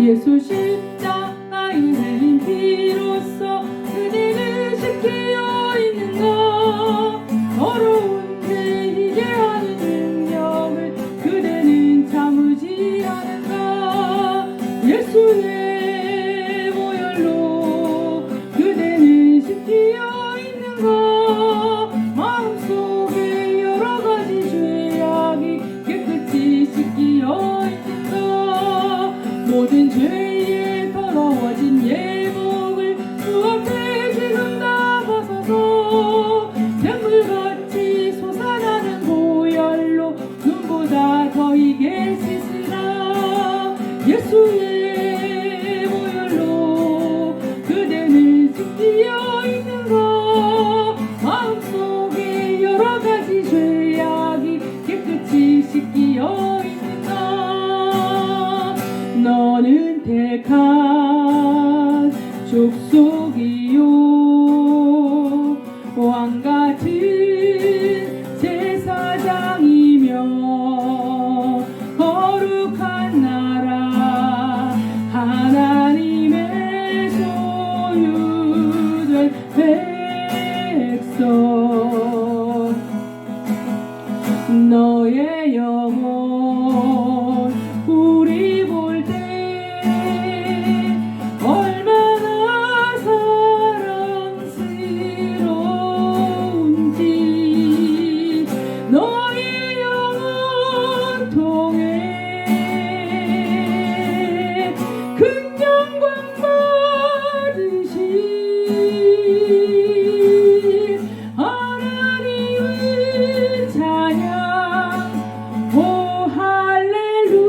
예수 십자가에 흘린 피로써 그대는 지키어 있는가. 더러운 죄 이게 하는 능력을 그대는 참으지 않은가. 예수의 보혈로 그대는 지키어 있는가. 마음속에 여러가지 죄악이 깨끗이 씻기어 있는가. 모든 죄에 더러워진 예복을 주 앞에 지금 다 벗어서 샘물같이 솟아나는 보혈로 눈보다 더 이게 씻으라. 예수의 보혈로 그대는 씻기어 있는가. 마음속에 여러가지 죄악이 깨끗이 씻기어 있는가. 너는 택한 족속이요 왕같은 제사장이며 거룩한 나라 하나님의 소유된 백성. 너의 영혼 우리 볼 때 얼마나 사랑스러운지 너의 영혼 통해 큰 영광 받으신 하나님을 찬양. 오 할렐루야.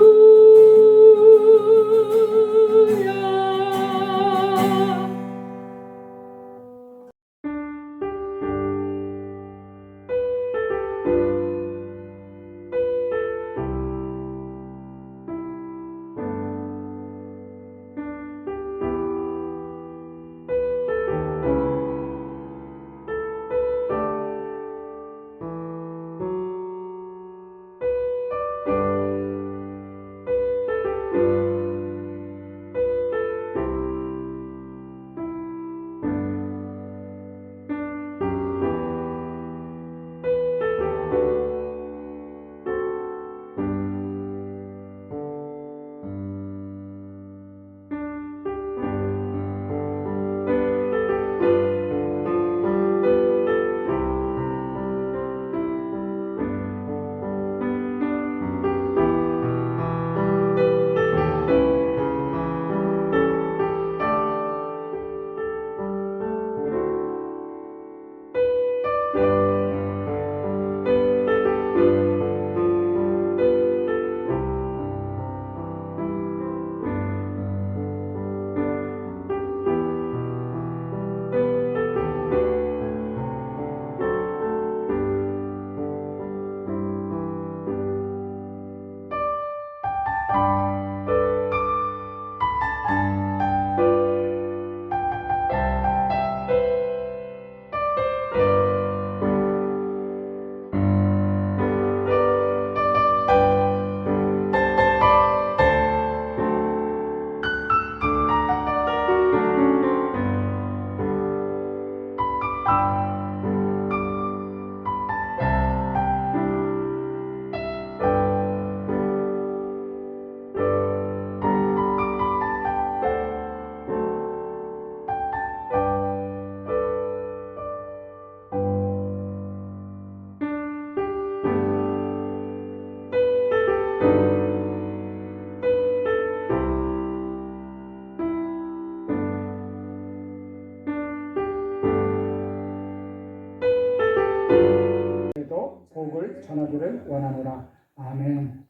복을 전하기를 원하노라. 아멘.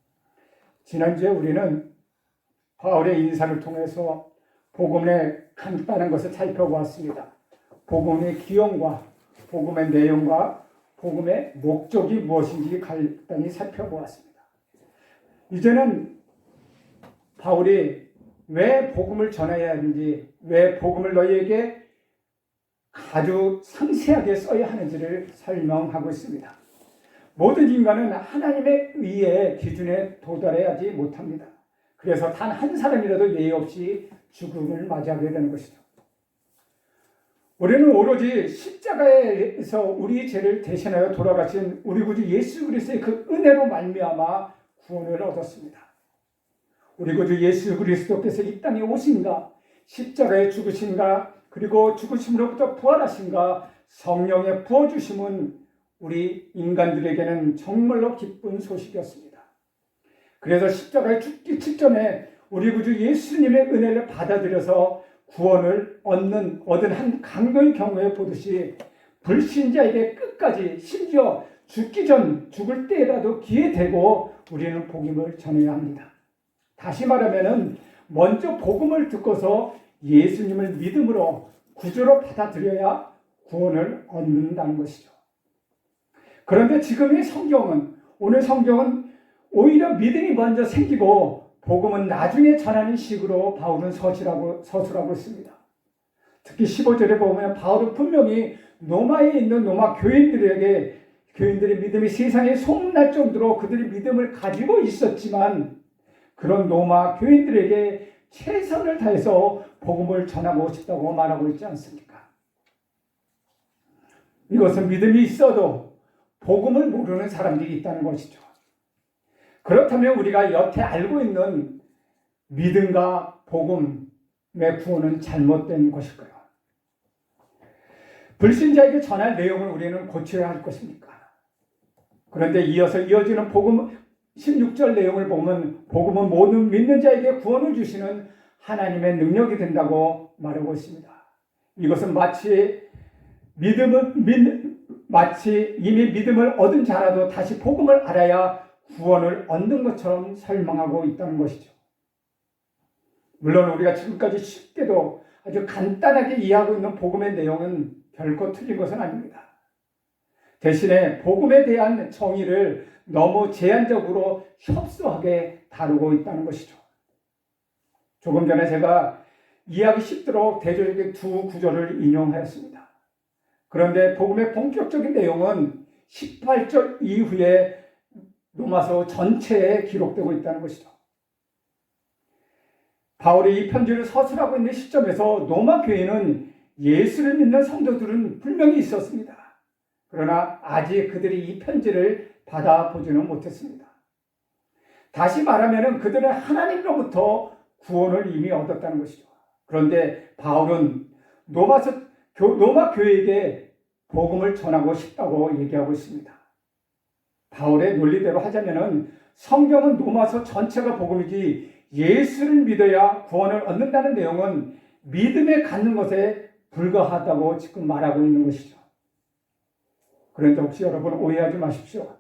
지난주에 우리는 바울의 인사를 통해서 복음의 간단한 것을 살펴보았습니다. 복음의 기용과 복음의 내용과 복음의 목적이 무엇인지 간단히 살펴보았습니다. 이제는 바울이 왜 복음을 전해야 하는지, 왜 복음을 너희에게 아주 상세하게 써야 하는지를 설명하고 있습니다. 모든 인간은 하나님의 의의 기준에 도달해야지 못합니다. 그래서 단 한 사람이라도 예의 없이 죽음을 맞이하게 되는 것이죠. 우리는 오로지 십자가에서 우리 죄를 대신하여 돌아가신 우리 구주 예수 그리스도의 그 은혜로 말미암아 구원을 얻었습니다. 우리 구주 예수 그리스도께서 이 땅에 오신가, 십자가에 죽으신가, 그리고 죽으심으로부터 부활하신가, 성령의 부어주심은 우리 인간들에게는 정말로 기쁜 소식이었습니다. 그래서 십자가에 죽기 직전에 우리 구주 예수님의 은혜를 받아들여서 구원을 얻은 한 강도의 경우에 보듯이 불신자에게 끝까지 심지어 죽기 전 죽을 때라도 귀에 대고 우리는 복음을 전해야 합니다. 다시 말하면 먼저 복음을 듣고서 예수님을 믿음으로 구주로 받아들여야 구원을 얻는다는 것이죠. 그런데 지금의 성경은, 오늘 성경은 오히려 믿음이 먼저 생기고 복음은 나중에 전하는 식으로 바울은 서술하고 있습니다. 특히 15절에 보면 바울은 분명히 로마에 있는 로마 교인들의 믿음이 세상에 소문날 정도로 그들이 믿음을 가지고 있었지만 그런 로마 교인들에게 최선을 다해서 복음을 전하고 싶다고 말하고 있지 않습니까? 이것은 믿음이 있어도 복음을 모르는 사람들이 있다는 것이죠. 그렇다면 우리가 여태 알고 있는 믿음과 복음의 구원은 잘못된 것일까요? 불신자에게 전할 내용을 우리는 고쳐야 할 것입니까? 그런데 이어지는 복음 16절 내용을 보면 복음은 모든 믿는 자에게 구원을 주시는 하나님의 능력이 된다고 말하고 있습니다. 이것은 마치 이미 믿음을 얻은 자라도 다시 복음을 알아야 구원을 얻는 것처럼 설명하고 있다는 것이죠. 물론 우리가 지금까지 쉽게도 아주 간단하게 이해하고 있는 복음의 내용은 결코 틀린 것은 아닙니다. 대신에 복음에 대한 정의를 너무 제한적으로 협소하게 다루고 있다는 것이죠. 조금 전에 제가 이해하기 쉽도록 대조적인 두 구절을 인용하였습니다. 그런데 복음의 본격적인 내용은 18절 이후에 로마서 전체에 기록되고 있다는 것이죠. 바울이 이 편지를 서술하고 있는 시점에서 로마 교회는 예수를 믿는 성도들은 분명히 있었습니다. 그러나 아직 그들이 이 편지를 받아보지는 못했습니다. 다시 말하면 그들은 하나님으로부터 구원을 이미 얻었다는 것이죠. 그런데 바울은 로마 교회에게 복음을 전하고 싶다고 얘기하고 있습니다. 바울의 논리대로 하자면 성경은 로마서 전체가 복음이지 예수를 믿어야 구원을 얻는다는 내용은 믿음에 갖는 것에 불과하다고 지금 말하고 있는 것이죠. 그런데 혹시 여러분 오해하지 마십시오.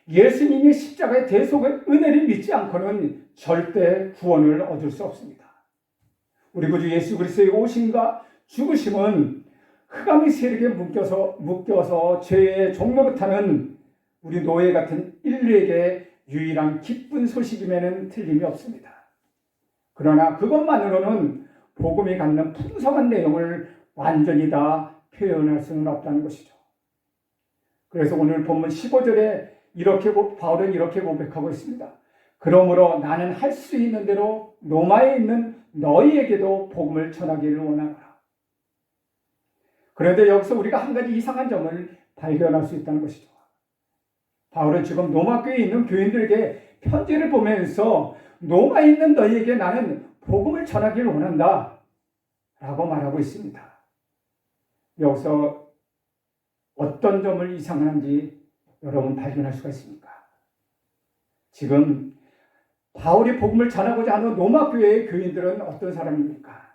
예수님이 십자가의 대속의 은혜를 믿지 않고는 절대 구원을 얻을 수 없습니다. 우리 구주 예수 그리스도의 오심과 죽으심은 흑암의 세력에 묶여서 죄의 종로로 타는 우리 노예 같은 인류에게 유일한 기쁜 소식임에는 틀림이 없습니다. 그러나 그것만으로는 복음이 갖는 풍성한 내용을 완전히 다 표현할 수는 없다는 것이죠. 그래서 오늘 본문 15절에 바울은 이렇게 고백하고 있습니다. 그러므로 나는 할 수 있는 대로 로마에 있는 너희에게도 복음을 전하기를 원하노라. 그런데 여기서 우리가 한 가지 이상한 점을 발견할 수 있다는 것이죠. 바울은 지금 로마 교회에 있는 교인들에게 편지를 보면서 로마에 있는 너희에게 나는 복음을 전하기를 원한다 라고 말하고 있습니다. 여기서 어떤 점을 이상한지 여러분 발견할 수가 있습니까? 지금 바울이 복음을 전하고자 하는 로마 교회의 교인들은 어떤 사람입니까?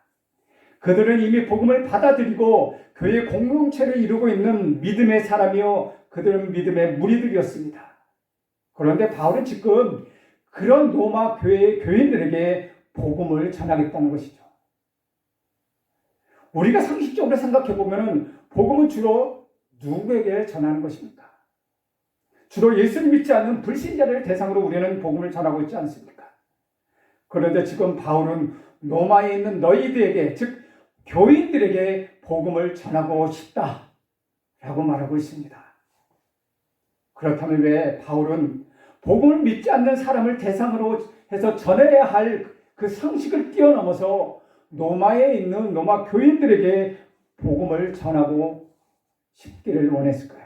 그들은 이미 복음을 받아들이고 교회 공동체를 이루고 있는 믿음의 사람이요 그들은 믿음의 무리들이었습니다. 그런데 바울은 지금 그런 로마 교회의 교인들에게 복음을 전하겠다는 것이죠. 우리가 상식적으로 생각해 보면 복음은 주로 누구에게 전하는 것입니까? 주로 예수를 믿지 않는 불신자를 대상으로 우리는 복음을 전하고 있지 않습니까? 그런데 지금 바울은 로마에 있는 너희들에게, 즉 교인들에게 복음을 전하고 싶다라고 말하고 있습니다. 그렇다면 왜 바울은 복음을 믿지 않는 사람을 대상으로 해서 전해야 할 그 상식을 뛰어넘어서 로마에 있는 로마 교인들에게 복음을 전하고 싶기를 원했을까요?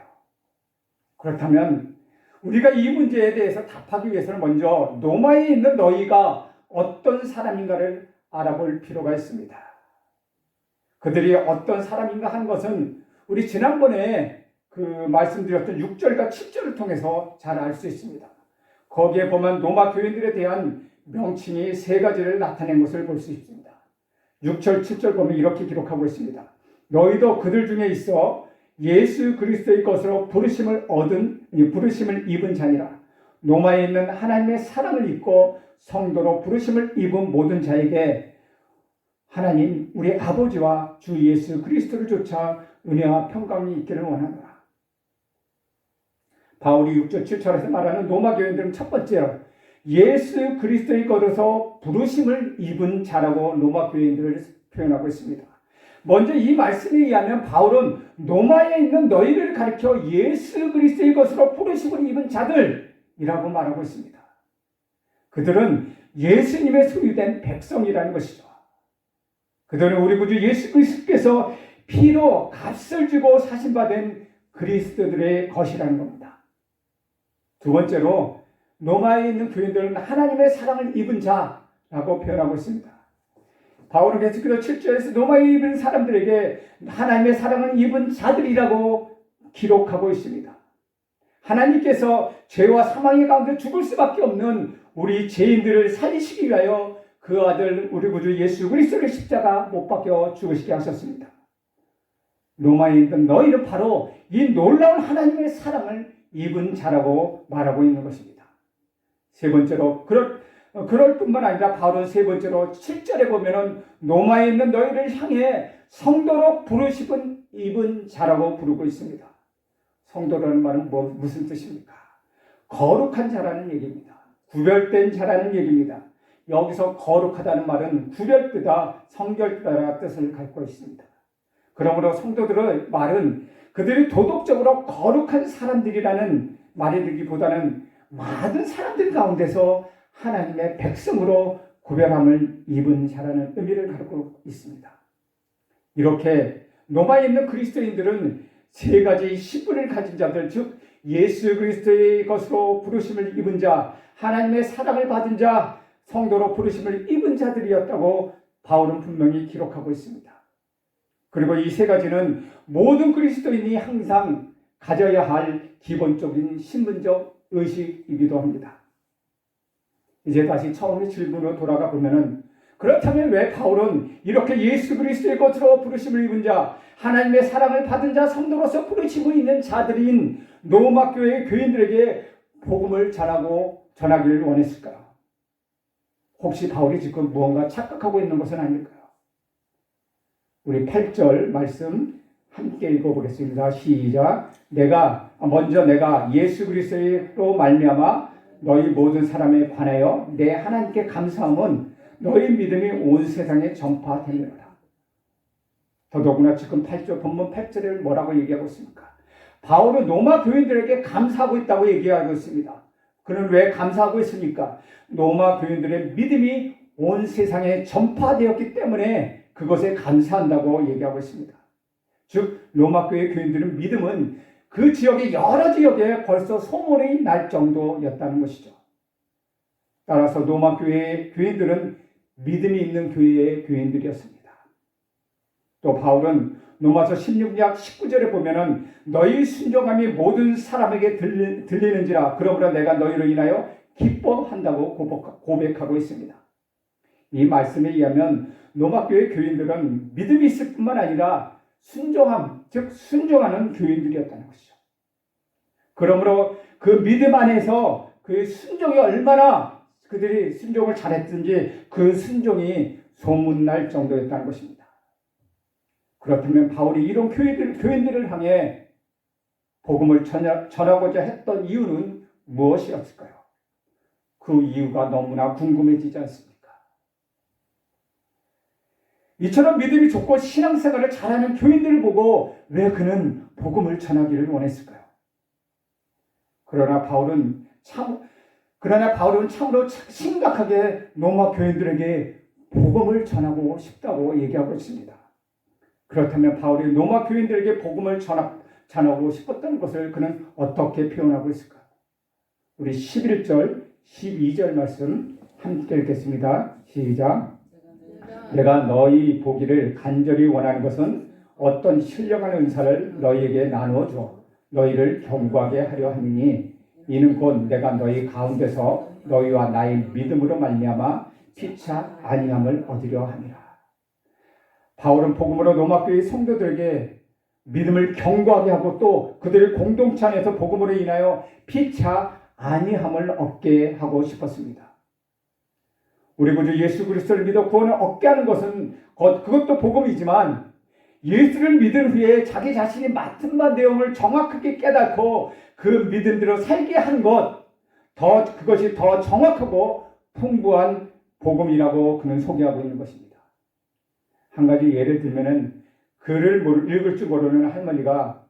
그렇다면 우리가 이 문제에 대해서 답하기 위해서는 먼저 로마에 있는 너희가 어떤 사람인가를 알아볼 필요가 있습니다. 그들이 어떤 사람인가 한 것은 우리 지난번에 그 말씀드렸던 6절과 7절을 통해서 잘 알 수 있습니다. 거기에 보면 로마 교인들에 대한 명칭이 세 가지를 나타낸 것을 볼 수 있습니다. 6절, 7절 보면 이렇게 기록하고 있습니다. 너희도 그들 중에 있어 예수 그리스도의 것으로 부르심을 입은 자니라. 로마에 있는 하나님의 사랑을 입고 성도로 부르심을 입은 모든 자에게 하나님 우리 아버지와 주 예수 그리스도를 쫓아 은혜와 평강이 있기를 원하노라. 바울이 6절 7절에서 말하는 로마 교인들은 첫 번째로 예수 그리스도의 것으로 부르심을 입은 자라고 로마 교인들을 표현하고 있습니다. 먼저 이 말씀에 의하면 바울은 로마에 있는 너희를 가리켜 예수 그리스도의 것으로 부르심을 입은 자들이라고 말하고 있습니다. 그들은 예수님의 소유된 백성이라는 것이죠. 그들은 우리 구주 예수 그리스도께서 피로 값을 주고 사신받은 그리스도들의 것이라는 겁니다. 두 번째로 로마에 있는 교인들은 하나님의 사랑을 입은 자라고 표현하고 있습니다. 바울은 계속해서 7절에서 로마에 입은 사람들에게 하나님의 사랑을 입은 자들이라고 기록하고 있습니다. 하나님께서 죄와 사망의 가운데 죽을 수밖에 없는 우리 죄인들을 살리시기 위하여 그 아들 우리 구주 예수 그리스도를 십자가 못 박혀 죽으시게 하셨습니다. 로마에 있는 너희는 바로 이 놀라운 하나님의 사랑을 입은 자라고 말하고 있는 것입니다. 세 번째로 그럴 뿐만 아니라 바울은 세 번째로 7절에 보면은 로마에 있는 너희를 향해 성도로 부르심을 입은 자라고 부르고 있습니다. 성도라는 말은 무슨 뜻입니까? 거룩한 자라는 얘기입니다. 구별된 자라는 얘기입니다. 여기서 거룩하다는 말은 구별되다, 성결되다라는 뜻을 갖고 있습니다. 그러므로 성도들의 말은 그들이 도덕적으로 거룩한 사람들이라는 말이 되기보다는 많은 사람들 가운데서 하나님의 백성으로 구별함을 입은 자라는 의미를 갖고 있습니다. 이렇게 로마에 있는 그리스도인들은 세 가지 신분을 가진 자들, 즉 예수 그리스도의 것으로 부르심을 입은 자, 하나님의 사랑을 받은 자, 성도로 부르심을 입은 자들이었다고 바울은 분명히 기록하고 있습니다. 그리고 이 세 가지는 모든 그리스도인이 항상 가져야 할 기본적인 신분적 의식이기도 합니다. 이제 다시 처음의 질문으로 돌아가 보면은 그렇다면 왜 바울은 이렇게 예수 그리스도의 것으로 부르심을 입은 자, 하나님의 사랑을 받은 자, 성도로서 부르심을 있는 자들인 로마 교회 교인들에게 복음을 전하기를 원했을까요? 혹시 바울이 지금 무언가 착각하고 있는 것은 아닐까요? 우리 8절 말씀 함께 읽어보겠습니다. 시작. 내가 예수 그리스도로 말미암아 너희 모든 사람에 관하여 내 하나님께 감사함은 너희 믿음이 온 세상에 전파되리로다. 더더구나 지금 본문 8절을 뭐라고 얘기하고 있습니까? 바울은 로마 교인들에게 감사하고 있다고 얘기하고 있습니다. 그는 왜 감사하고 있습니까? 로마 교인들의 믿음이 온 세상에 전파되었기 때문에 그것에 감사한다고 얘기하고 있습니다. 즉 로마 교회 교인들은 믿음은 그 지역의 여러 지역에 벌써 소문이 날 정도였다는 것이죠. 따라서 로마 교회의 교인들은 믿음이 있는 교회의 교인들이었습니다. 또 바울은 로마서 16장 19절에 보면은 너희 순종함이 모든 사람에게 들리는지라 그러므로 내가 너희로 인하여 기뻐한다고 고백하고 있습니다. 이 말씀에 의하면 로마 교회 교인들은 믿음이 있을 뿐만 아니라 순종하는 교인들이었다는 것이죠. 그러므로 그 믿음 안에서 그 순종이 얼마나 그들이 순종을 잘했든지 그 순종이 소문날 정도였다는 것입니다. 그렇다면 바울이 이런 교인들을 향해 복음을 전하고자 했던 이유는 무엇이었을까요? 그 이유가 너무나 궁금해지지 않습니까? 이처럼 믿음이 좋고 신앙생활을 잘하는 교인들을 보고 왜 그는 복음을 전하기를 원했을까요? 그러나 바울은 그러나 바울은 참으로 심각하게 로마 교인들에게 복음을 전하고 싶다고 얘기하고 있습니다. 그렇다면 바울이 로마 교인들에게 복음을 전하고 싶었던 것을 그는 어떻게 표현하고 있을까? 우리 11절, 12절 말씀 함께 읽겠습니다. 시작. 내가 너희 보기를 간절히 원하는 것은 어떤 신령한 은사를 너희에게 나누어 줘 너희를 견고하게 하려 함이니 이는 곧 내가 너희 가운데서 너희와 나의 믿음으로 말미암아 피차 아니함을 얻으려 함이라. 바울은 복음으로 로마 교회 성도들에게 믿음을 견고하게 하고 또 그들의 공동체 안에서 복음으로 인하여 피차 아니함을 얻게 하고 싶었습니다. 우리 구주 예수 그리스도를 믿어 구원을 얻게 하는 것은 그것도 복음이지만 예수를 믿은 후에 자기 자신이 맡은 바 내용을 정확하게 깨닫고 그 믿음대로 살게 하는 그것이 더 정확하고 풍부한 복음이라고 그는 소개하고 있는 것입니다. 한 가지 예를 들면은 글을 읽을 줄 모르는 할머니가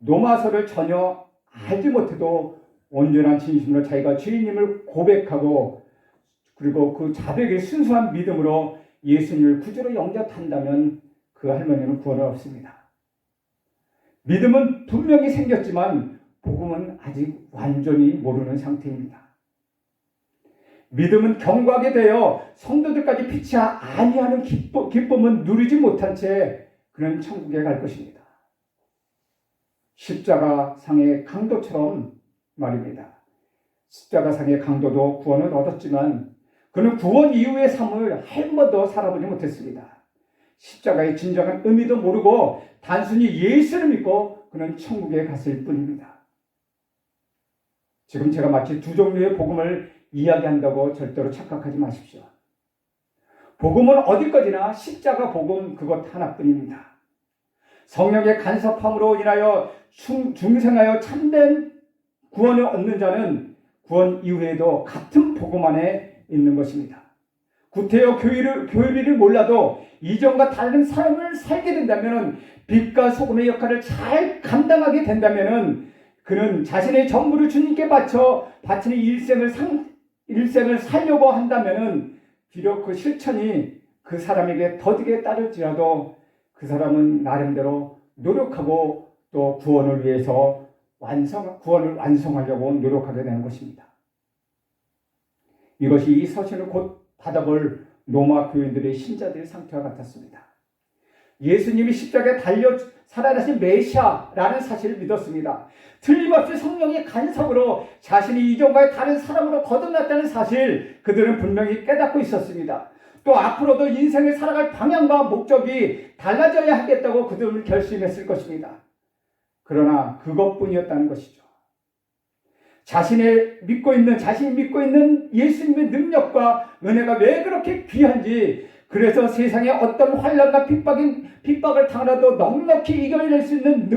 로마서를 전혀 알지 못해도 온전한 진심으로 자기가 주인님을 고백하고 그리고 그 자백의 순수한 믿음으로 예수님을 구주로 영접한다면 그 할머니는 구원을 얻습니다. 믿음은 분명히 생겼지만 복음은 아직 완전히 모르는 상태입니다. 믿음은 견고하게 되어 성도들까지 피치 아니하는 기쁨은 누리지 못한 채 그는 천국에 갈 것입니다. 십자가상의 강도처럼 말입니다. 십자가상의 강도도 구원을 얻었지만 그는 구원 이후의 삶을 한 번도 살아보지 못했습니다. 십자가의 진정한 의미도 모르고 단순히 예수를 믿고 그는 천국에 갔을 뿐입니다. 지금 제가 마치 두 종류의 복음을 이야기한다고 절대로 착각하지 마십시오. 복음은 어디까지나 십자가 복음 그것 하나뿐입니다. 성령의 간섭함으로 인하여 중생하여 참된 구원을 얻는 자는 구원 이후에도 같은 복음 안에 있는 것입니다. 구태여 교회를 몰라도 이전과 다른 삶을 살게 된다면 빛과 소금의 역할을 잘 감당하게 된다면 그는 자신의 전부를 주님께 바치는 일생을 살려고 한다면 비록 그 실천이 그 사람에게 더디게 따를지라도 그 사람은 나름대로 노력하고 또 구원을 위해서 구원을 완성하려고 노력하게 되는 것입니다. 이것이 이 서신을 곧 받아볼 로마 교인들의 신자들의 상태와 같았습니다. 예수님이 십자가에 달려 살아나신 메시아라는 사실을 믿었습니다. 틀림없이 성령의 간섭으로 자신이 이전과의 다른 사람으로 거듭났다는 사실 그들은 분명히 깨닫고 있었습니다. 또 앞으로도 인생을 살아갈 방향과 목적이 달라져야 하겠다고 그들은 결심했을 것입니다. 그러나 그것뿐이었다는 것이죠. 자신이 믿고 있는 예수님의 능력과 은혜가 왜 그렇게 귀한지, 그래서 세상에 어떤 환난과 핍박을 당하라도 넉넉히 이겨낼 수 있는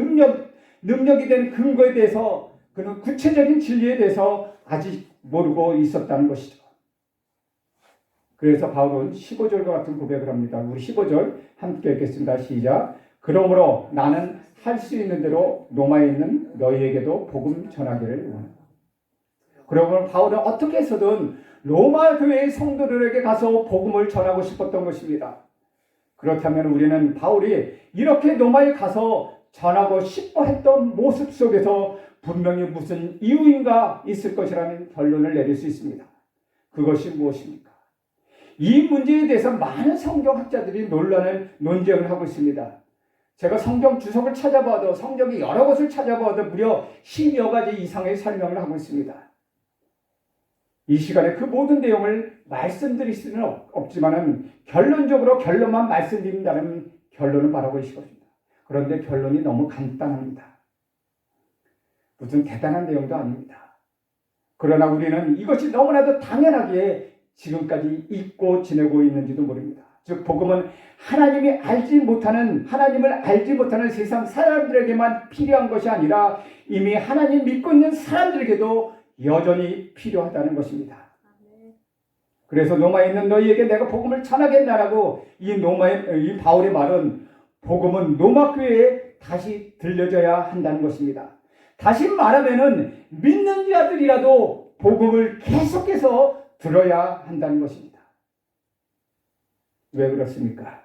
능력이 된 근거에 대해서 그는 구체적인 진리에 대해서 아직 모르고 있었다는 것이죠. 그래서 바울은 15절과 같은 고백을 합니다. 우리 15절 함께 읽겠습니다. 시작. 그러므로 나는 할 수 있는 대로 로마에 있는 너희에게도 복음 전하기를 원한다. 그러므로 바울은 어떻게 해서든 로마 교회의 성도들에게 가서 복음을 전하고 싶었던 것입니다. 그렇다면 우리는 바울이 이렇게 로마에 가서 전하고 싶어 했던 모습 속에서 분명히 무슨 이유인가 있을 것이라는 결론을 내릴 수 있습니다. 그것이 무엇입니까? 이 문제에 대해서 많은 성경학자들이 논쟁을 하고 있습니다. 제가 성경 주석을 찾아봐도 성경의 여러 곳을 찾아봐도 무려 10여 가지 이상의 설명을 하고 있습니다. 이 시간에 그 모든 내용을 말씀드릴 수는 없지만 결론적으로 결론만 말씀드린다는 결론을 말하고 있습니다. 그런데 결론이 너무 간단합니다. 무슨 대단한 내용도 아닙니다. 그러나 우리는 이것이 너무나도 당연하게 지금까지 잊고 지내고 있는지도 모릅니다. 즉 복음은 하나님을 알지 못하는 세상 사람들에게만 필요한 것이 아니라 이미 하나님 믿고 있는 사람들에게도 여전히 필요하다는 것입니다. 그래서 로마에 있는 너희에게 내가 복음을 전하겠나라고 이 바울의 말은 복음은 로마 교회에 다시 들려져야 한다는 것입니다. 다시 말하면은 믿는 자들이라도 복음을 계속해서 들어야 한다는 것입니다. 왜 그렇습니까?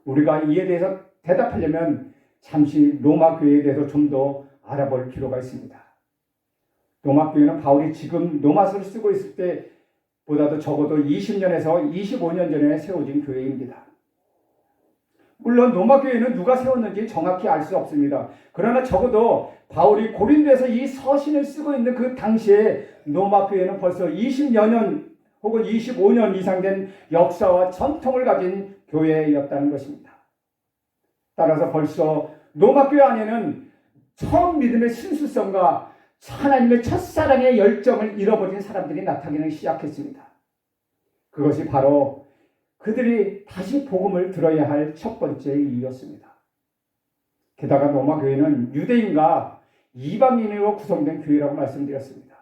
우리가 이에 대해서 대답하려면 잠시 로마 교회에 대해서 좀 더 알아볼 필요가 있습니다. 로마 교회는 바울이 지금 로마서를 쓰고 있을 때보다도 적어도 20년에서 25년 전에 세워진 교회입니다. 물론 로마 교회는 누가 세웠는지 정확히 알 수 없습니다. 그러나 적어도 바울이 고린도에서 이 서신을 쓰고 있는 그 당시에 로마 교회는 벌써 20여 년 혹은 25년 이상 된 역사와 전통을 가진 교회였다는 것입니다. 따라서 벌써 로마 교회 안에는 처음 믿음의 신수성과 하나님의 첫사랑의 열정을 잃어버린 사람들이 나타나기 시작했습니다. 그것이 바로 그들이 다시 복음을 들어야 할 첫 번째 이유였습니다. 게다가 로마 교회는 유대인과 이방인으로 구성된 교회라고 말씀드렸습니다.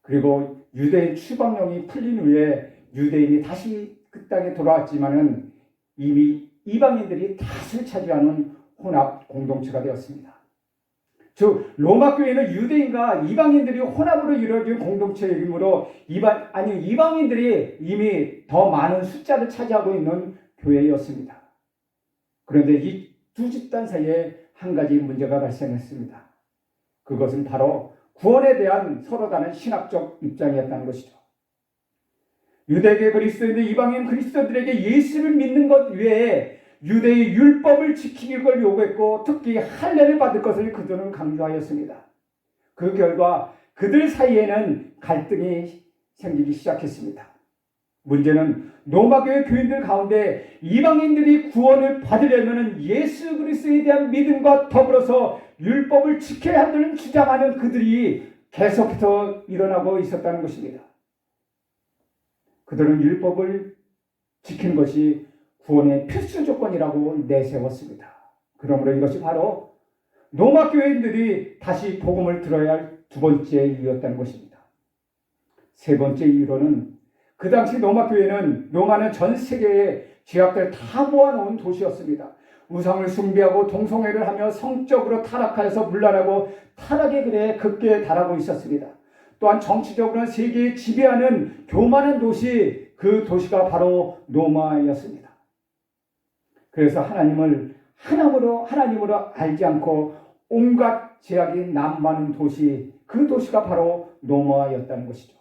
그리고 유대인 추방령이 풀린 후에 유대인이 다시 그 땅에 돌아왔지만은 이미 이방인들이 다수를 차지하는 혼합 공동체가 되었습니다. 즉 로마 교회는 유대인과 이방인들이 혼합으로 이루어진 공동체이므로 이방인들이 이미 더 많은 숫자를 차지하고 있는 교회였습니다. 그런데 이 두 집단 사이에 한 가지 문제가 발생했습니다. 그것은 바로 구원에 대한 서로 다른 신학적 입장이었다는 것이죠. 유대계 그리스도인들 이방인 그리스도들에게 예수를 믿는 것 외에 유대의 율법을 지키기를 요구했고 특히 할례를 받을 것을 그들은 강조하였습니다. 그 결과 그들 사이에는 갈등이 생기기 시작했습니다. 문제는 로마교회 교인들 가운데 이방인들이 구원을 받으려면 예수 그리스도에 대한 믿음과 더불어서 율법을 지켜야 한다는 주장하는 그들이 계속해서 일어나고 있었다는 것입니다. 그들은 율법을 지키는 것이 구원의 필수 조건이라고 내세웠습니다. 그러므로 이것이 바로 로마 교회인들이 다시 복음을 들어야 할 두 번째 이유였다는 것입니다. 세 번째 이유로는 그 당시 로마는 전 세계의 죄악들을 다 모아놓은 도시였습니다. 우상을 숭배하고 동성애를 하며 성적으로 타락하여서 문란하고 타락의 길에 극계에 달하고 있었습니다. 또한 정치적으로는 세계를 지배하는 교만한 도시, 그 도시가 바로 로마였습니다. 그래서 하나님을 하나님으로 알지 않고 온갖 죄악이 난무하는 도시, 그 도시가 바로 로마였다는 것이죠.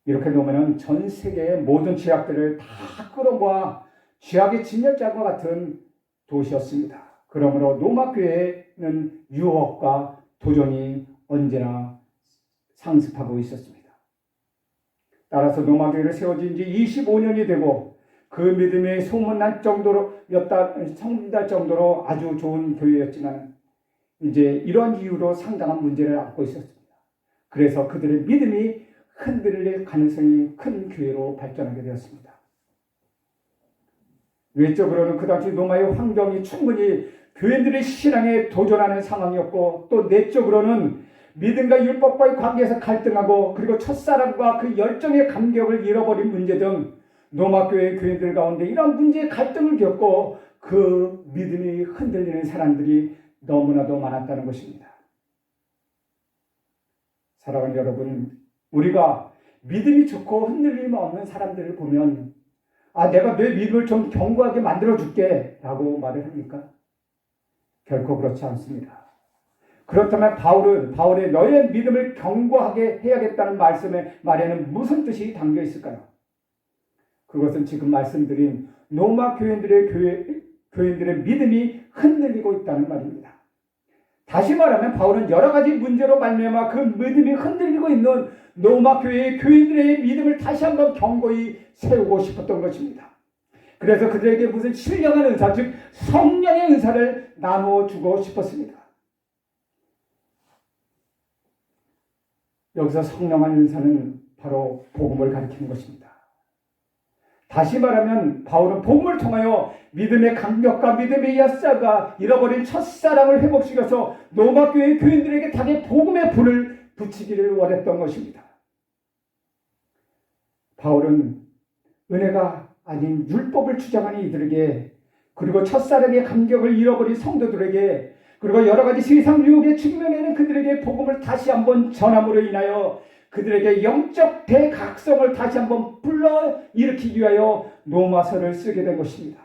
이렇게 놓으면 전 세계의 모든 죄악들을 다 끌어모아 죄악의 진열장과 같은 도시였습니다. 그러므로 로마 교회는 유혹과 도전이 언제나 상습하고 있었습니다. 따라서 로마 교회를 세워진 지 25년이 되고 그 믿음이 소문날 정도로 아주 좋은 교회였지만 이제 이런 이유로 상당한 문제를 안고 있었습니다. 그래서 그들의 믿음이 흔들릴 가능성이 큰 교회로 발전하게 되었습니다. 외적으로는 그 당시 로마의 환경이 충분히 교인들의 신앙에 도전하는 상황이었고 또 내적으로는 믿음과 율법과의 관계에서 갈등하고 그리고 첫사랑과 그 열정의 감격을 잃어버린 문제 등 로마 교회의 교인들 가운데 이런 문제의 갈등을 겪고 그 믿음이 흔들리는 사람들이 너무나도 많았다는 것입니다. 사랑하는 여러분, 우리가 믿음이 좋고 흔들림 없는 사람들을 보면 내가 내 믿음을 좀 견고하게 만들어줄게 라고 말을 합니까? 결코 그렇지 않습니다. 그렇다면 바울의 너의 믿음을 견고하게 해야겠다는 말에는 무슨 뜻이 담겨 있을까요? 그것은 지금 말씀드린 로마 교인들의 믿음이 흔들리고 있다는 말입니다. 다시 말하면 바울은 여러 가지 문제로 말미암아 그 믿음이 흔들리고 있는 로마 교회의 교인들의 믿음을 다시 한번 견고히 세우고 싶었던 것입니다. 그래서 그들에게 무슨 신령한 은사, 즉 성령의 은사를 나누어 주고 싶었습니다. 여기서 성령한 은사는 바로 복음을 가리키는 것입니다. 다시 말하면 바울은 복음을 통하여 믿음의 강력과 믿음의 역사가 잃어버린 첫사랑을 회복시켜서 로마 교회 교인들에게 다시 복음의 불을 붙이기를 원했던 것입니다. 바울은 은혜가 아닌 율법을 주장하는 이들에게 그리고 첫사랑의 감격을 잃어버린 성도들에게 그리고 여러 가지 세상 유혹에 직면하는 그들에게 복음을 다시 한번 전함으로 인하여 그들에게 영적 대각성을 다시 한번 불러일으키기 위하여 로마서를 쓰게 된 것입니다.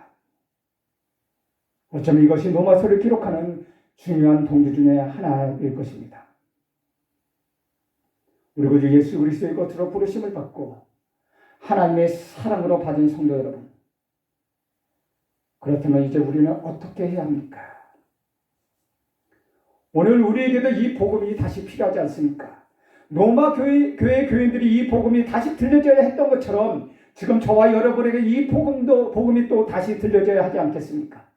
어쩌면 이것이 로마서를 기록하는 중요한 동기 중에 하나일 것입니다. 우리 구주 예수 그리스도의 것으로 부르심을 받고 하나님의 사랑으로 받은 성도 여러분, 그렇다면 이제 우리는 어떻게 해야 합니까? 오늘 우리에게도 이 복음이 다시 필요하지 않습니까? 로마 교회 교인들이 이 복음이 다시 들려져야 했던 것처럼 지금 저와 여러분에게 이 복음이 또 다시 들려져야 하지 않겠습니까?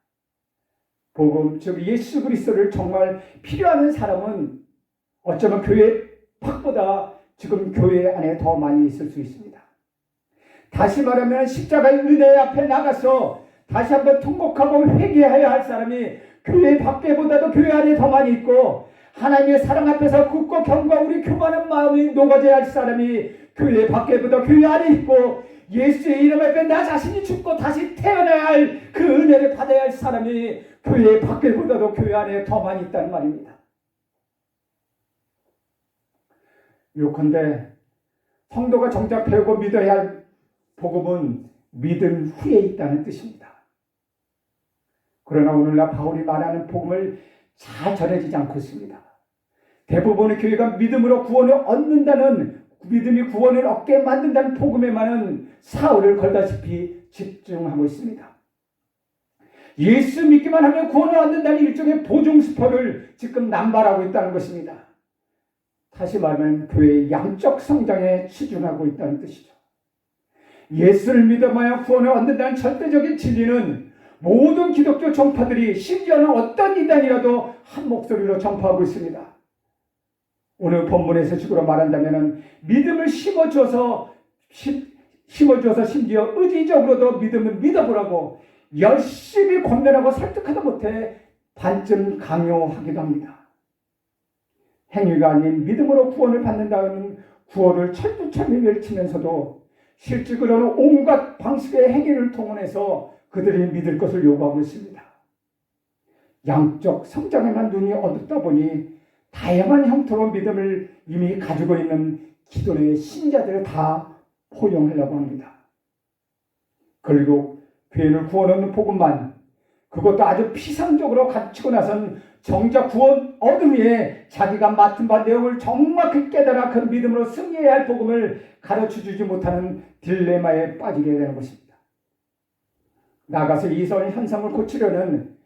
복음, 즉 예수 그리스도를 정말 필요하는 사람은 어쩌면 교회 밖보다 지금 교회 안에 더 많이 있을 수 있습니다. 다시 말하면 십자가의 은혜 앞에 나가서 다시 한번 통곡하고 회개해야 할 사람이 교회 밖에보다도 교회 안에 더 많이 있고, 하나님의 사랑 앞에서 굳고 견고하 우리 교만한 마음이 녹아져야 할 사람이 교회 밖에보다 교회 안에 있고, 예수의 이름 앞에 나 자신이 죽고 다시 태어나야 할 그 은혜를 받아야 할 사람이 교회 밖에보다도 교회 안에 더 많이 있다는 말입니다. 요컨대 성도가 정작 배우고 믿어야 할 복음은 믿은 후에 있다는 뜻입니다. 그러나 오늘날 바울이 말하는 복음을 잘 전해지지 않고 있습니다. 대부분의 교회가 믿음으로 구원을 얻는다는, 믿음이 구원을 얻게 만든다는 복음에만은 사활을 걸다시피 집중하고 있습니다. 예수 믿기만 하면 구원을 얻는다는 일종의 보증수표를 지금 남발하고 있다는 것입니다. 다시 말하면 교회의 양적 성장에 치중하고 있다는 뜻이죠. 예수를 믿어봐야 구원을 얻는다는 절대적인 진리는 모든 기독교 종파들이, 심지어는 어떤 이단이라도 한 목소리로 전파하고 있습니다. 오늘 본문에서 식으로 말한다면 믿음을 심어줘서 심지어 의지적으로도 믿음을 믿어보라고 열심히 권면하고 설득하다 못해 반쯤 강요하기도 합니다. 행위가 아닌 믿음으로 구원을 받는다는 구호를 철두철미 외치면서도 실질적으로는 온갖 방식의 행위를 동원해서 그들이 믿을 것을 요구하고 있습니다. 양적 성장에만 눈이 어둡다 보니 다양한 형태로 믿음을 이미 가지고 있는 기존의 신자들을 다 포용하려고 합니다. 그리고 교회를 구원 얻는 복음만, 그것도 아주 피상적으로 갖추고 나선 정작 구원 얻은 후에 자기가 맡은 바 내용을 정확히 깨달아 그 믿음으로 승리해야 할 복음을 가르쳐주지 못하는 딜레마에 빠지게 되는 것입니다. 나가서 이런 현상을 고치려는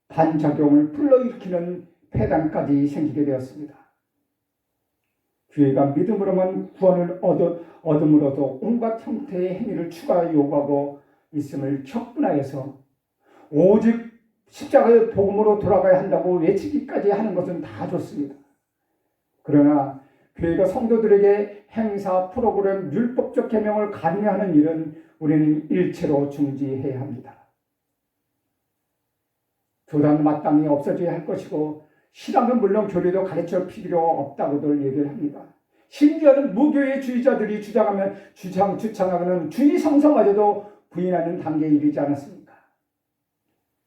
반작용을 불러일으키는 폐단까지 생기게 되었습니다. 교회가 믿음으로만 구원을 얻음으로도 온갖 형태의 행위를 추가 요구하고 있음을 격분하여서 오직 십자가의 복음으로 돌아가야 한다고 외치기까지 하는 것은 다 좋습니다. 그러나 교회가 성도들에게 행사, 프로그램, 율법적 계명을 강요하는 일은 우리는 일체로 중지해야 합니다. 교단 마땅히 없어져야 할 것이고, 신앙은 물론 교리도 가르칠 필요 없다고들 얘기를 합니다. 심지어는 무교의 주의자들이 주장하는 주의 성서마저도 부인하는 단계에 이르지 않았습니까?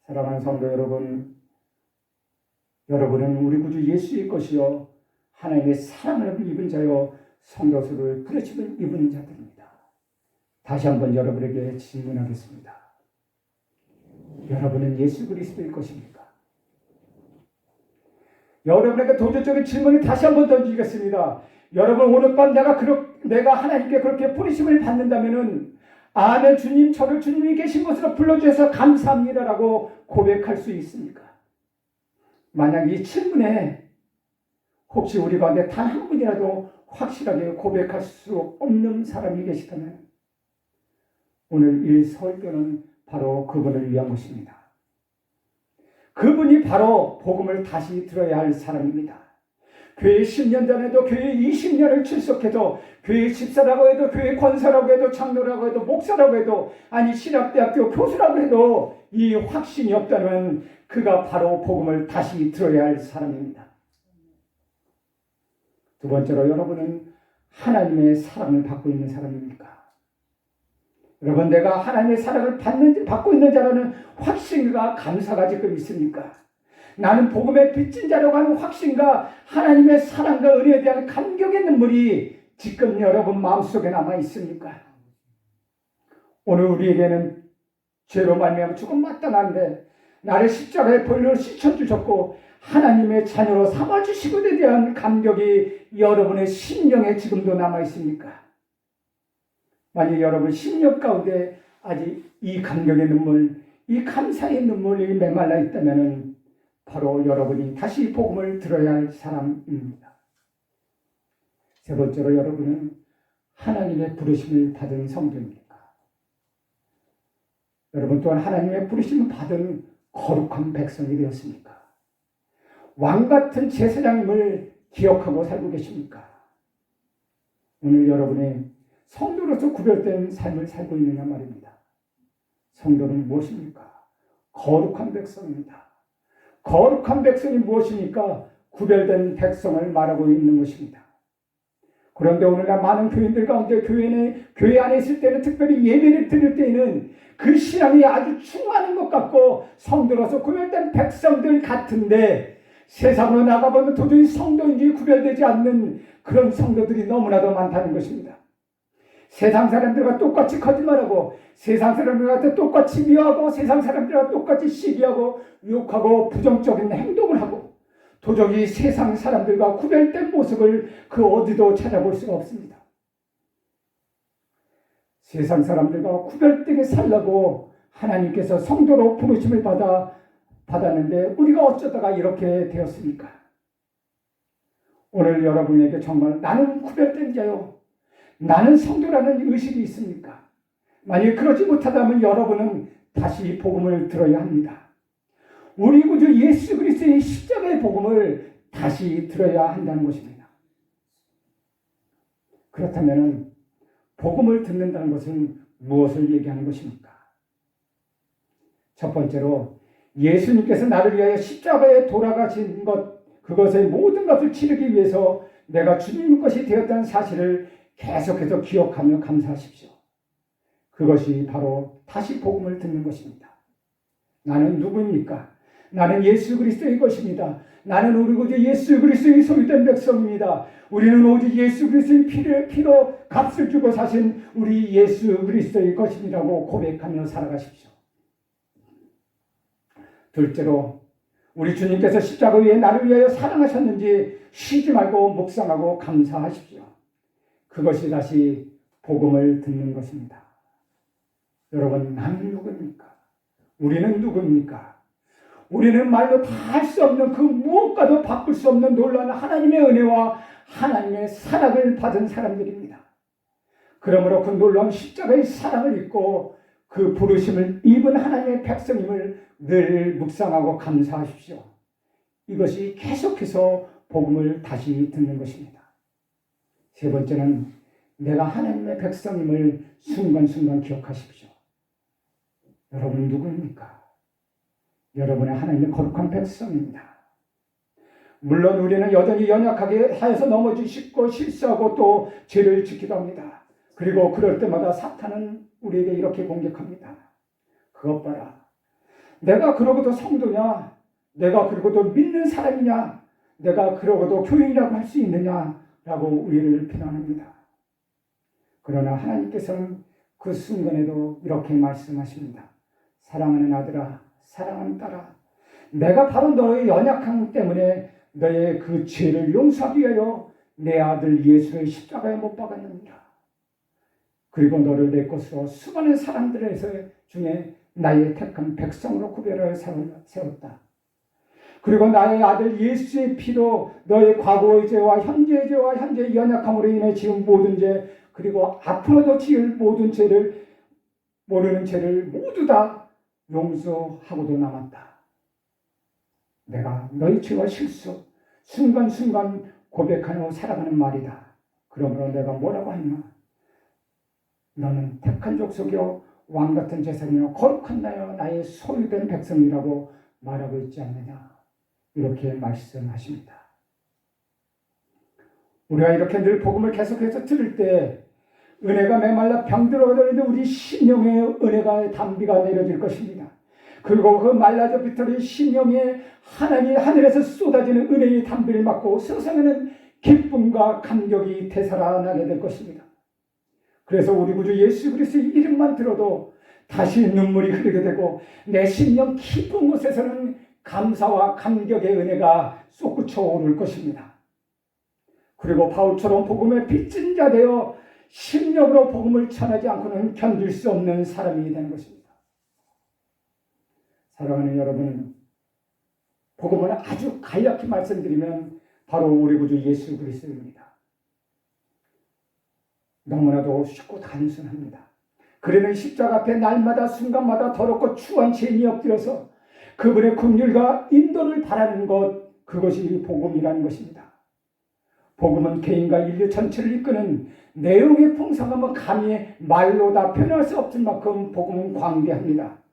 사랑하는 성도 여러분, 여러분은 우리 구주 예수의 것이요 하나님의 사랑을 입은 자요 성도수를 부르심을 입은 자들입니다. 다시 한번 여러분에게 질문하겠습니다. 여러분은 예수 그리스도의 것입니까? 여러분에게 도전적인 질문을 다시 한번 던지겠습니다. 여러분, 오늘 밤 내가 하나님께 그렇게 부르심을 받는다면은, 아멘, 주님, 저를 주님이 계신 곳으로 불러주셔서 감사합니다라고 고백할 수 있습니까? 만약 이 질문에 혹시 우리 가운데 단 한 분이라도 확실하게 고백할 수 없는 사람이 계시다면, 오늘 이 설교는 바로 그분을 위한 것입니다. 그분이 바로 복음을 다시 들어야 할 사람입니다. 교회 10년 전에도, 교회 20년을 출석해도, 교회 집사라고 해도, 교회 권사라고 해도, 장로라고 해도, 목사라고 해도, 아니 신학대학교 교수라고 해도 이 확신이 없다면 그가 바로 복음을 다시 들어야 할 사람입니다. 두 번째로, 여러분은 하나님의 사랑을 받고 있는 사람입니까? 여러분, 내가 하나님의 사랑을 받고 있는 자라는 확신과 감사가 지금 있습니까? 나는 복음의 빚진 자라고 하는 확신과 하나님의 사랑과 은혜에 대한 감격의 눈물이 지금 여러분 마음속에 남아 있습니까? 오늘 우리에게는 죄로 말미암아 죽음 마땅한데 나를 십자가에 벌로 씻어주셨고 하나님의 자녀로 삼아주시고에 대한 감격이 여러분의 심령에 지금도 남아 있습니까? 만약 여러분 심령 가운데 아직 이 감격의 눈물, 이 감사의 눈물이 메말라 있다면 바로 여러분이 다시 복음을 들어야 할 사람입니다. 세 번째로 여러분은 하나님의 부르심을 받은 성도입니까? 여러분 또한 하나님의 부르심을 받은 거룩한 백성이 되었습니까? 왕같은 제사장님을 기억하고 살고 계십니까? 오늘 여러분의 성도로서 구별된 삶을 살고 있느냐 말입니다. 성도는 무엇입니까? 거룩한 백성입니다. 거룩한 백성이 무엇입니까? 구별된 백성을 말하고 있는 것입니다. 그런데 오늘날 많은 교인들 가운데 교회 안에 있을 때는 특별히 예배를 드릴 때에는 그 신앙이 아주 충만한 것 같고 성도로서 구별된 백성들 같은데 세상으로 나가보면 도저히 성도인지 구별되지 않는 그런 성도들이 너무나도 많다는 것입니다. 세상 사람들과 똑같이 거짓말하고 세상 사람들과 똑같이 미워하고 세상 사람들과 똑같이 시기하고 욕하고 부정적인 행동을 하고 도저히 세상 사람들과 구별된 모습을 그 어디도 찾아볼 수가 없습니다. 세상 사람들과 구별되게 살라고 하나님께서 성도로 부르심을 받았는데 우리가 어쩌다가 이렇게 되었습니까? 오늘 여러분에게 정말 나는 구별된 자요, 나는 성도라는 의식이 있습니까? 만약 그러지 못하다면 여러분은 다시 복음을 들어야 합니다. 우리 구주 예수 그리스도의 십자가의 복음을 다시 들어야 한다는 것입니다. 그렇다면 복음을 듣는다는 것은 무엇을 얘기하는 것입니까? 첫 번째로 예수님께서 나를 위하여 십자가에 돌아가신 것, 그것의 모든 것을 치르기 위해서 내가 주님 것이 되었다는 사실을 계속해서 기억하며 감사하십시오. 그것이 바로 다시 복음을 듣는 것입니다. 나는 누구입니까? 나는 예수 그리스도의 것입니다. 나는 우리 구주 예수 그리스도의 소유된 백성입니다. 우리는 오직 예수 그리스도의 피로 값을 주고 사신 우리 예수 그리스도의 것입니다라고 고백하며 살아가십시오. 둘째로 우리 주님께서 십자가 위에 나를 위하여 사랑하셨는지 쉬지 말고 묵상하고 감사하십시오. 그것이 다시 복음을 듣는 것입니다. 여러분, 나는 누구입니까? 우리는 누구입니까? 우리는 말로 다 할 수 없는 그 무엇과도 바꿀 수 없는 놀라운 하나님의 은혜와 하나님의 사랑을 받은 사람들입니다. 그러므로 그 놀라운 십자가의 사랑을 입고 그 부르심을 입은 하나님의 백성임을 늘 묵상하고 감사하십시오. 이것이 계속해서 복음을 다시 듣는 것입니다. 세 번째는 내가 하나님의 백성임을 순간순간 기억하십시오. 여러분 누구입니까? 여러분의 하나님의 거룩한 백성입니다. 물론 우리는 여전히 연약하게 하여서 넘어지기 쉽고 실수하고 또 죄를 짓기도 합니다. 그리고 그럴 때마다 사탄은 우리에게 이렇게 공격합니다. 그것 봐라. 내가 그러고도 성도냐? 내가 그러고도 믿는 사람이냐? 내가 그러고도 교인이라고 할 수 있느냐라고 우리를 비난합니다. 그러나 하나님께서는 그 순간에도 이렇게 말씀하십니다. 사랑하는 아들아, 사랑하는 딸아, 내가 바로 너의 연약함 때문에 너의 그 죄를 용서하기 위하여 내 아들 예수의 십자가에 못 박았느니라. 그리고 너를 내 것으로 수많은 사람들 중에 나의 택한 백성으로 구별하여 세웠다. 그리고 나의 아들 예수의 피로 너의 과거의 죄와 현재의 죄와 현재의 연약함으로 인해 지은 모든 죄, 그리고 앞으로도 지을 모든 죄를, 모르는 죄를 모두 다 용서하고도 남았다. 내가 너희 죄와 실수 순간순간 고백하며 살아가는 말이다. 그러므로 내가 뭐라고 했나? 너는 택한 족속이요 왕같은 제사장이요 거룩한 나여 나의 소유된 백성이라고 말하고 있지 않느냐. 이렇게 말씀하십니다. 우리가 이렇게 늘 복음을 계속해서 들을 때 은혜가 메말라 병들어가더라도 우리 심령의 은혜가 담비가 내려질 것입니다. 그리고 그 말라져 비틀린 심령에 하나님 하늘에서 쏟아지는 은혜의 담비를 맞고 세상에는 기쁨과 감격이 되살아나게 될 것입니다. 그래서 우리 구주 예수 그리스도의 이름만 들어도 다시 눈물이 흐르게 되고 내 심령 깊은 곳에서는 감사와 감격의 은혜가 솟구쳐 오를 것입니다. 그리고 바울처럼 복음의 빚진 자 되어 심령으로 복음을 전하지 않고는 견딜 수 없는 사람이 되는 것입니다. 사랑하는 여러분, 복음을 아주 간략히 말씀드리면 바로 우리 구주 예수 그리스도입니다. 너무나도 쉽고 단순합니다. 그러면 십자가 앞에 날마다 순간마다 더럽고 추한 죄인이 엎드려서 그분의 긍휼과 인도를 바라는 것, 그것이 복음이라는 것입니다. 복음은 개인과 인류 전체를 이끄는 내용의 풍성함은 감히 말로 다 표현할 수 없을 만큼 복음은 광대합니다.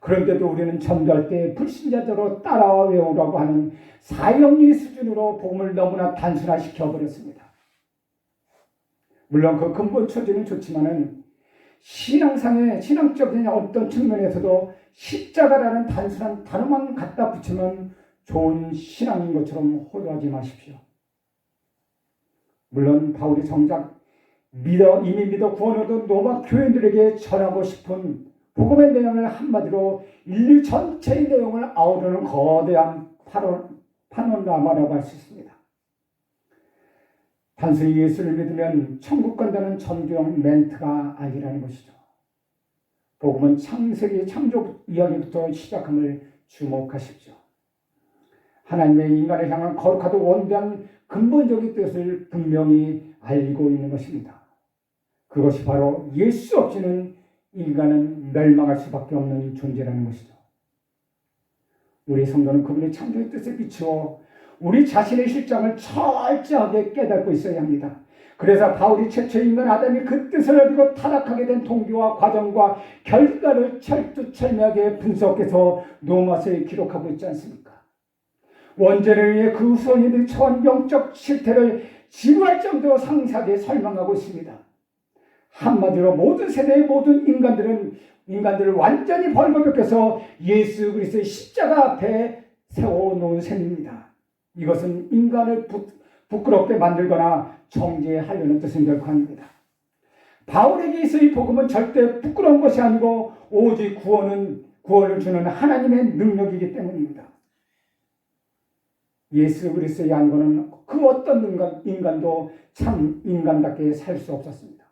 그런데도 우리는 전도할 때 불신자들로 따라와 외우라고 하는 사형리 수준으로 복음을 너무나 단순화시켜버렸습니다. 물론 그 근본 처지는 좋지만은 신앙적인 어떤 측면에서도 십자가라는 단순한 단어만 갖다 붙이면 좋은 신앙인 것처럼 호도하지 마십시오. 물론 바울이 정작 이미 믿어 구원 얻은 로마 교인들에게 전하고 싶은 복음의 내용을 한마디로 인류 전체의 내용을 아우르는 거대한 파노라마라고 할 수 있습니다. 단순히 예수를 믿으면 천국 간다는 정교형 멘트가 아니라는 것이죠. 복음은 창세기 창조 이야기부터 시작함을 주목하십시오. 하나님의 인간을 향한 거룩하고 원대한 근본적인 뜻을 분명히 알고 있는 것입니다. 그것이 바로 예수 없이는 인간은 멸망할 수밖에 없는 존재라는 것이죠. 우리 성도는 그분의 창조의 뜻에 비추어 우리 자신의 실정을 철저하게 깨닫고 있어야 합니다. 그래서 바울이 최초의 인간 아담이 그 뜻을 얻고 타락하게 된 동기와 과정과 결과를 철두철미하게 분석해서 로마서에 기록하고 있지 않습니까? 원죄를 위해 그 후손인들이 처한 영적 실태를 지루할 정도로 상세하게 설명하고 있습니다. 한마디로 모든 세대의 모든 인간들을 완전히 벌거벗겨서 예수 그리스도의 십자가 앞에 세워놓은 셈입니다. 이것은 인간을 부끄럽게 만들거나 정죄하려는 뜻은 결코 아닙니다. 바울에게 있어 이 복음은 절대 부끄러운 것이 아니고 오직 구원을 주는 하나님의 능력이기 때문입니다. 예수 그리스도의 안고는 그 어떤 인간도 참 인간답게 살 수 없었습니다.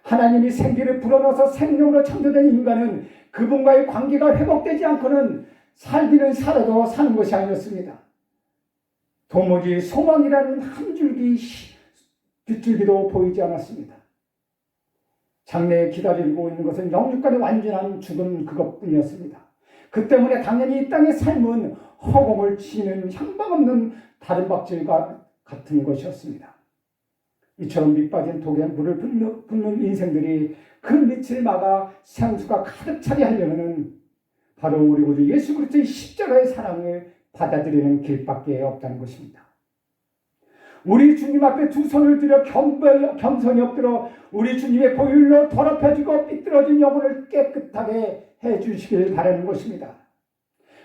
하나님이 생기를 불어넣어서 생명으로 창조된 인간은 그분과의 관계가 회복되지 않고는 살기는 살아도 사는 것이 아니었습니다. 도무지 소망이라는 한 줄기 빗줄기도 보이지 않았습니다. 장래에 기다리고 있는 것은 영육간의 완전한 죽음 그것뿐이었습니다. 그 때문에 당연히 이 땅의 삶은 허공을 치는 향방 없는 다른 박질과 같은 것이었습니다. 이처럼 밑빠진 독에 물을 붓는 인생들이 그 밑을 막아 생수가 가득 차게 하려면 바로 우리 구주 예수 그리스도의 십자가의 사랑을 받아들이는 길밖에 없다는 것입니다. 우리 주님 앞에 두 손을 들여 겸손히 엎드려 우리 주님의 보혈로 더럽혀지고 삐뚤어진 영혼을 깨끗하게 해주시길 바라는 것입니다.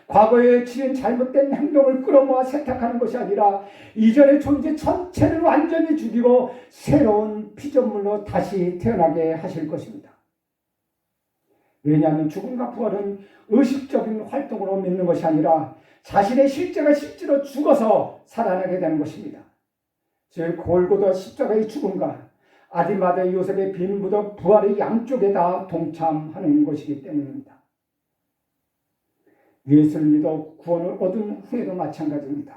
과거에 지은 잘못된 행동을 끌어모아 세탁하는 것이 아니라 이전의 존재 전체를 완전히 죽이고 새로운 피조물로 다시 태어나게 하실 것입니다. 왜냐하면 죽음과 부활은 의식적인 활동으로 믿는 것이 아니라 자신의 실제가 실제로 죽어서 살아나게 되는 것입니다. 즉 골고다 십자가의 죽음과 아디마다 요셉의 빈 무덤 부활의 양쪽에 다 동참하는 것이기 때문입니다. 예수를 믿어 구원을 얻은 후에도 마찬가지입니다.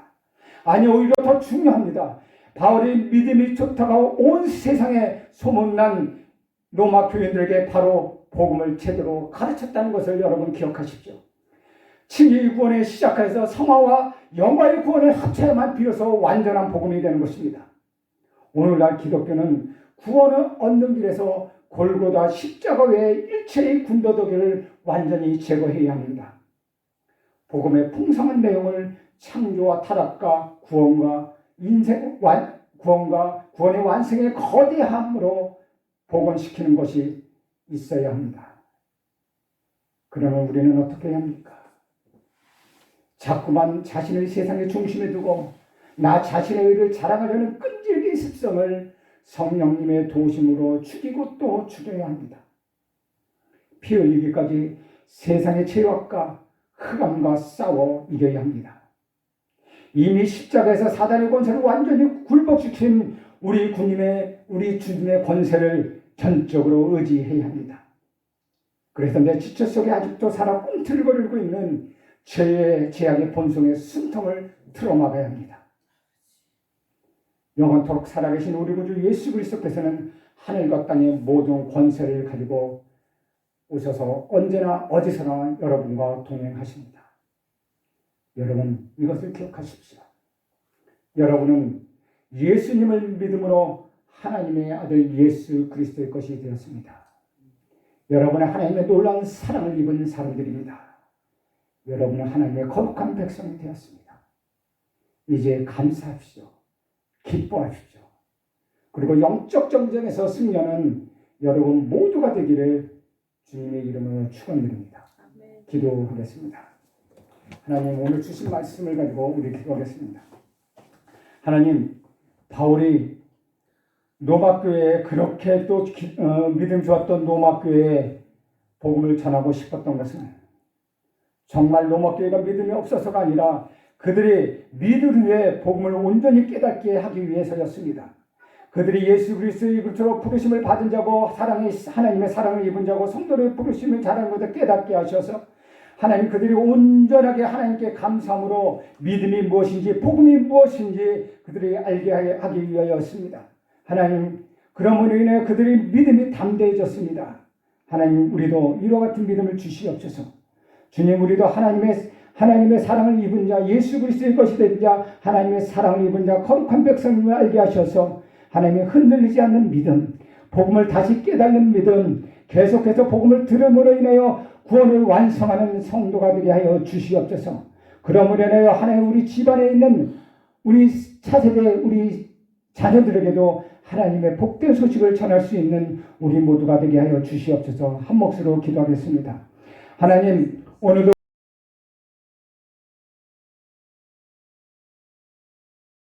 아니 오히려 더 중요합니다. 바울의 믿음이 좋다고 온 세상에 소문난 로마 교인들에게 바로 복음을 제대로 가르쳤다는 것을 여러분 기억하십시오. 칭의 구원에 시작해서 성화와 영화의 구원을 합쳐야만 비로소 완전한 복음이 되는 것입니다. 오늘날 기독교는 구원을 얻는 길에서 골고다 십자가 외에 일체의 군더더기를 완전히 제거해야 합니다. 복음의 풍성한 내용을 창조와 타락과 구원의 완성의 거대함으로 복원시키는 것이 있어야 합니다. 그러면 우리는 어떻게 해야 합니까? 자꾸만 자신을 세상의 중심에 두고 나 자신의 의를 자랑하려는 끈질긴 습성을 성령님의 도심으로 죽이고 또 죽여야 합니다. 피 흘리기까지 세상의 죄악과 흑암과 싸워 이겨야 합니다. 이미 십자가에서 사단의 권세를 완전히 굴복시킨 우리 주님의 권세를 전적으로 의지해야 합니다. 그래서 내 지체 속에 아직도 살아 꿈틀거리고 있는 죄의 제약의 본성의 숨통을 틀어막아야 합니다. 영원토록 살아계신 우리 구주 예수 그리스도께서는 하늘과 땅의 모든 권세를 가지고 오셔서 언제나 어디서나 여러분과 동행하십니다. 여러분 이것을 기억하십시오. 여러분은 예수님을 믿음으로 하나님의 아들 예수 그리스도의 것이 되었습니다. 여러분은 하나님의 놀라운 사랑을 입은 사람들입니다. 여러분은 하나님의 거룩한 백성이 되었습니다. 이제 감사합시오. 기뻐하십시오. 그리고 영적 전쟁에서 승리하는 여러분 모두가 되기를 주님의 이름으로 축원드립니다. 기도하겠습니다. 하나님 오늘 주신 말씀을 가지고 우리 기도하겠습니다. 하나님 바울이 로마교회에 그렇게 또 믿음 좋았던 로마교회에 복음을 전하고 싶었던 것은 정말 로마교회가 믿음이 없어서가 아니라 그들이 믿음 위에 복음을 온전히 깨닫게 하기 위해서였습니다. 그들이 예수 그리스도의 이름으로 부르심을 받은 자고 하나님의 사랑을 입은 자고 성도의 부르심을 잘한 것을 깨닫게 하셔서 하나님 그들이 온전하게 하나님께 감사함으로 믿음이 무엇인지 복음이 무엇인지 그들이 알게 하기 위하였습니다. 하나님 그러므로 인해 그들의 믿음이 담대해졌습니다. 하나님 우리도 이와 같은 믿음을 주시옵소서. 주님 우리도 하나님의 사랑을 입은 자 예수 그리스도의 것이 된 자 하나님의 사랑을 입은 자 거룩한 백성임을 알게 하셔서 하나님의 흔들리지 않는 믿음 복음을 다시 깨닫는 믿음 계속해서 복음을 들음으로 인하여 구원을 완성하는 성도가 되게 하여 주시옵소서. 그러므로 인하여 하나님 우리 집안에 있는 우리 차세대 우리 자녀들에게도 하나님의 복된 소식을 전할 수 있는 우리 모두가 되게 하여 주시옵소서. 한 몫으로 기도하겠습니다. 하나님 오늘도